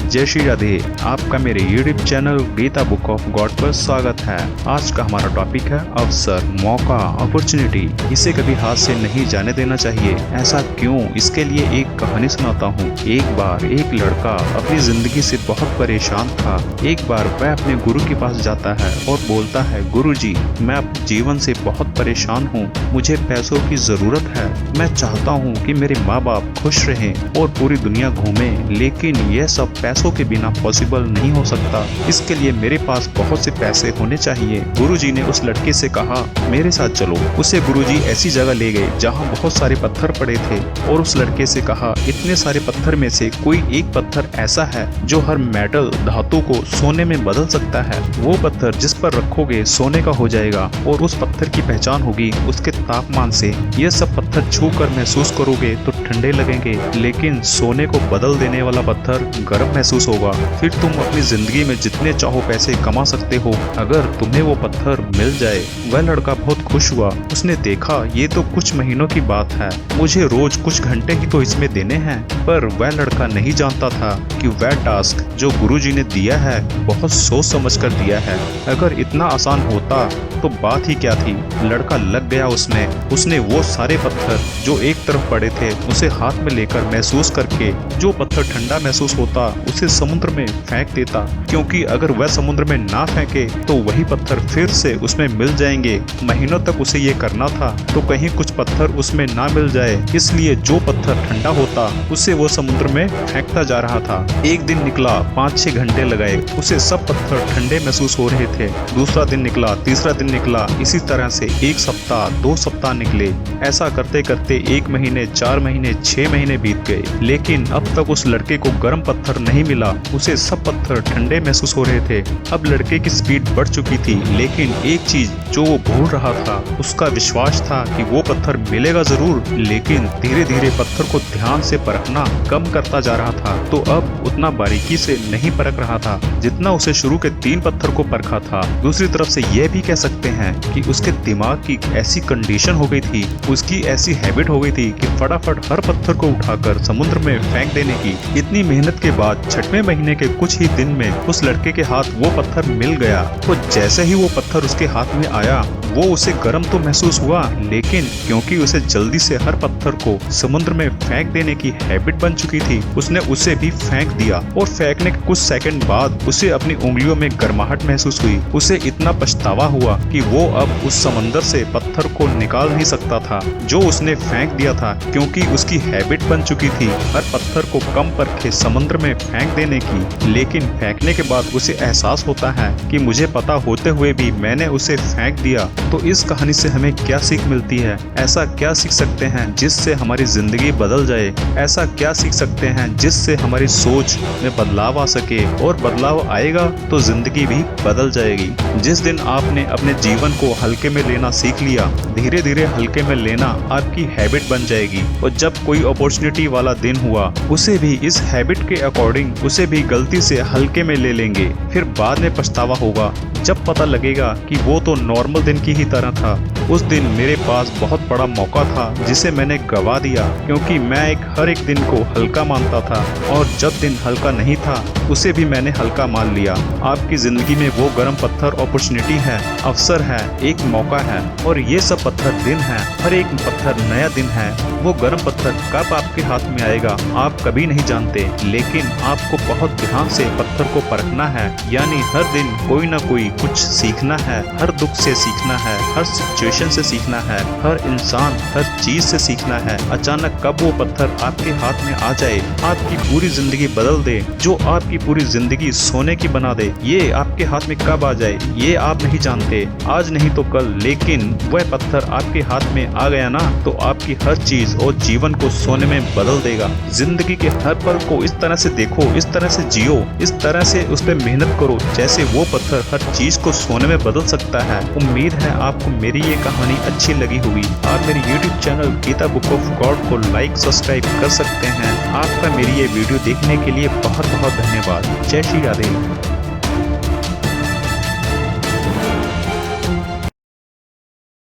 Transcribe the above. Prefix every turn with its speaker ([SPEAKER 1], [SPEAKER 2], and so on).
[SPEAKER 1] जय श्री राधे। आपका मेरे YouTube channel Geeta Book of God पर स्वागत है। आज का हमारा टॉपिक है अवसर, मौका, अपॉर्चुनिटी। इसे कभी हाथ से नहीं जाने देना चाहिए। ऐसा क्यों? इसके लिए एक कहानी सुनाता हूँ। एक बार एक लड़का अपनी जिंदगी से बहुत परेशान था। एक बार वह अपने गुरु के पास जाता है और बोलता है, गुरुजी, मैं अपने जीवन से बहुत परेशान हूँ। मुझे पैसों की जरूरत है। मैं चाहता हूँ कि मेरे माँ बाप खुश रहें और पूरी दुनिया घूमें, लेकिन यह सब पैसों के बिना पॉसिबल नहीं हो सकता। इसके लिए मेरे पास बहुत से पैसे होने चाहिए। गुरुजी ने उस लड़के से कहा, मेरे साथ चलो। उसे गुरुजी ऐसी जगह ले गए जहाँ बहुत सारे पत्थर पड़े थे और उस लड़के से कहा, इतने सारे पत्थर में से कोई एक पत्थर ऐसा है जो हर मेटल धातु को सोने में बदल सकता है। वो पत्थर जिस पर रखोगे सोने का हो जाएगा और उस पत्थर की पहचान होगी उसके तापमान से। ये सब पत्थर छू कर महसूस करोगे तो ठंडे लगेंगे, लेकिन सोने को बदल देने वाला पत्थर गर्म महसूस होगा। फिर तुम अपनी जिंदगी में जितने चाहो पैसे कमा सकते हो अगर तुम्हें वो पत्थर मिल जाए। वह लड़का बहुत खुश हुआ। उसने देखा, ये तो कुछ महीनों की बात है, मुझे रोज कुछ घंटे ही तो इसमें देने हैं। पर वह लड़का नहीं जानता था कि वह टास्क जो गुरुजी ने दिया है बहुत सोच समझ कर दिया है। अगर इतना आसान होता तो बात ही क्या थी। लड़का लग गया उसमें। उसने वो सारे पत्थर जो एक तरफ पड़े थे उसे हाथ में लेकर महसूस करके जो पत्थर ठंडा महसूस होता उसे समुद्र में फेंक देता, क्योंकि अगर वह समुद्र में ना फेंके तो वही पत्थर फिर से उसमें मिल जाएंगे। महीनों तक उसे ये करना था तो कहीं कुछ पत्थर उसमें ना मिल जाए, इसलिए जो पत्थर ठंडा होता उसे वो समुद्र में फेंकता जा रहा था। एक दिन निकला, 5-6 घंटे लगाए, उसे सब पत्थर ठंडे महसूस हो रहे थे। दूसरा दिन निकला, तीसरा दिन निकला, इसी तरह से 1 सप्ताह 2 सप्ताह निकले। ऐसा करते करते 1 महीने, 4 महीने, 6 महीने बीत गए, लेकिन अब तक उस लड़के को गर्म पत्थर नहीं मिला। उसे सब पत्थर ठंडे महसूस हो रहे थे। अब लड़के की स्पीड बढ़ चुकी थी, लेकिन एक चीज जो वो भूल रहा था, उसका विश्वास था कि वो पत्थर मिलेगा जरूर, लेकिन धीरे धीरे पत्थर को ध्यान से परखना कम करता जा रहा था। तो अब उतना बारीकी से नहीं परख रहा था जितना उसे शुरू के 3 पत्थर को परखा था। दूसरी तरफ से यह भी कह सकते हैं कि उसके दिमाग की ऐसी कंडीशन हो गई थी, उसकी ऐसी हैबिट हो गई थी कि फटाफट हर पत्थर को उठाकर समुद्र में फेंक देने की। इतनी मेहनत के बाद 6वें महीने के कुछ ही दिन में उस लड़के के हाथ वो पत्थर मिल गया। तो जैसे ही वो पत्थर उसके हाथ में आया वो उसे गर्म तो महसूस हुआ, लेकिन क्योंकि उसे जल्दी से हर पत्थर को समुद्र में फेंक देने की हैबिट बन चुकी थी, उसने उसे भी फेंक दिया। और फेंकने के कुछ सेकंड बाद उसे अपनी उंगलियों में गर्माहट महसूस हुई। उसे इतना पछतावा हुआ कि वो अब उस समंदर से पत्थर को निकाल नहीं सकता था जो उसने फेंक दिया था, क्योंकि उसकी हैबिट बन चुकी थी हर पत्थर को कम परखे समुद्र में फेंक देने की। लेकिन फेंकने के बाद उसे एहसास होता है कि मुझे पता होते हुए भी मैंने उसे फेंक दिया। तो इस कहानी से हमें क्या सीख मिलती है? ऐसा क्या सीख सकते हैं जिससे हमारी जिंदगी बदल जाए? ऐसा क्या सीख सकते हैं जिससे हमारी सोच में बदलाव आ सके? और बदलाव आएगा तो जिंदगी भी बदल जाएगी। जिस दिन आपने अपने जीवन को हल्के में लेना सीख लिया, धीरे धीरे हल्के में लेना आपकी हैबिट बन जाएगी। और जब कोई अपॉर्चुनिटी वाला दिन हुआ उसे भी इस हैबिट के अकॉर्डिंग उसे भी गलती से हल्के में ले लेंगे। फिर बाद में पछतावा होगा जब पता लगेगा कि वो तो नॉर्मल दिन की ही तरह था। उस दिन मेरे पास बहुत बड़ा मौका था जिसे मैंने गवा दिया, क्योंकि मैं हर एक दिन को हल्का मानता था, और जब दिन हल्का नहीं था उसे भी मैंने हल्का मान लिया। आपकी जिंदगी में वो गर्म पत्थर अपॉर्चुनिटी है, अवसर है, एक मौका है, और ये सब पत्थर दिन है। हर एक पत्थर नया दिन है। वो गर्म पत्थर कब आपके हाथ में आएगा आप कभी नहीं जानते, लेकिन आपको बहुत ध्यान से पत्थर को परखना है। यानी हर दिन कोई ना कोई कुछ सीखना है, हर दुख से सीखना है, हर सिचुएशन से सीखना है, हर इंसान, हर चीज से सीखना है। अचानक कब वो पत्थर आपके हाथ में आ जाए, आपकी पूरी जिंदगी बदल दे, जो आपकी पूरी जिंदगी सोने की बना दे, ये आपके हाथ में कब आ जाए ये आप नहीं जानते। आज नहीं तो कल, लेकिन वह पत्थर आपके हाथ में आ गया ना तो आपकी हर चीज और जीवन को सोने में बदल देगा। जिंदगी के हर पल को इस तरह से देखो, इस तरह से जियो, इस तरह से उस पर मेहनत करो जैसे वो पत्थर हर चीज को सोने में बदल सकता है। उम्मीद है आपको मेरी ये कहानी अच्छी लगी होगी। आप मेरे YouTube channel Geeta Book of God को लाइक सब्सक्राइब कर सकते हैं। आपका मेरी ये वीडियो देखने के लिए बहुत बहुत धन्यवाद। जय श्री राधे।